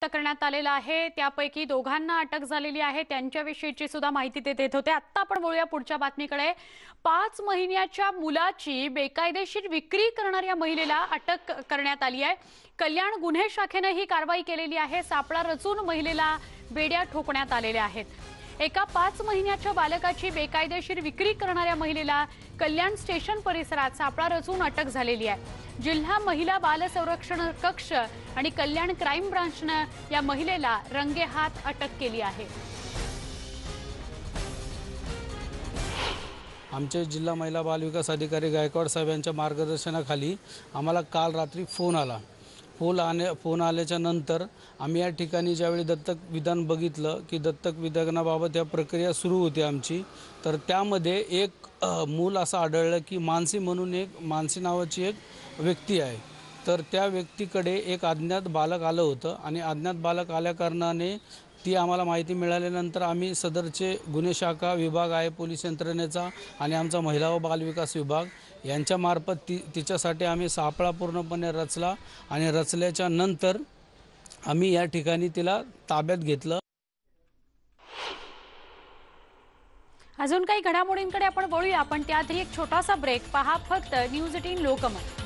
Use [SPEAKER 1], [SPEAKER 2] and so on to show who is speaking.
[SPEAKER 1] करण्यात आलेला आहे। त्यापैकी दोघांना अटक झालेली आहे। त्यांच्याविषयीची सुद्धा माहिती ते देत होते। आता आपण बोलूया पुढच्या बातमीकडे। 5 महिन्याच्या मुलाची बेकायदेशीर विक्री करणाऱ्या महिलेला अटक करण्यात आली आहे। कल्याण गुन्हे शाखेने ही कारवाई केलेली आहे। सापळा रचून महिलेला बेड्या ठोकण्यात आलेल्या आहेत। एका 5 महिन्याच्या बालकाची बेकायदेशीर विक्री करणाऱ्या महिलेला कल्याण स्टेशन परिसरात सापळा रचून अटक झालेली आहे। जिल्हा महिला बाल संरक्षण कक्ष आणि कल्याण क्राईम ब्रांचने या महिलेला रंगेहात अटक केली आहे।
[SPEAKER 2] आमचे जिल्हा महिला बाल विकास अधिकारी गायकवाड साहेब यांच्या मार्गदर्शनाखाली आम्हाला काल रात्री फोन आला। फोन आल्याच्या नंतर आम्ही या ठिकाणी ज्यावेळी दत्तक विधान बघितलं की दत्तक विधानाबाबत या प्रक्रिया सुरू होती आमची, तर त्यामध्ये एक मूल असं आढळलं की मानसी नावाची एक व्यक्ती आहे। तर त्या व्यक्तीकडे एक अज्ञात बालक आलं होतं आणि अज्ञात बालक आल्याकारणाने ती आम्हाला माहिती मिळाल्यानंतर आम्ही सदरचे गुन्हे शाखा विभाग आहे पोलीस यंत्रणेचा आणि आमचा महिला व बाल विकास विभाग यांच्यामार्फत तिच्यासाठी आम्ही सापळा पूर्णपणे रचला आणि रचल्याच्या नंतर आम्ही या ठिकाणी तिला ताब्यात घेतलं।
[SPEAKER 1] अजून काही घडामोडींकडे आपण वळूया, पण त्याआधी एक छोटासा ब्रेक। पहा फक्त न्यूज 18 लोकमत।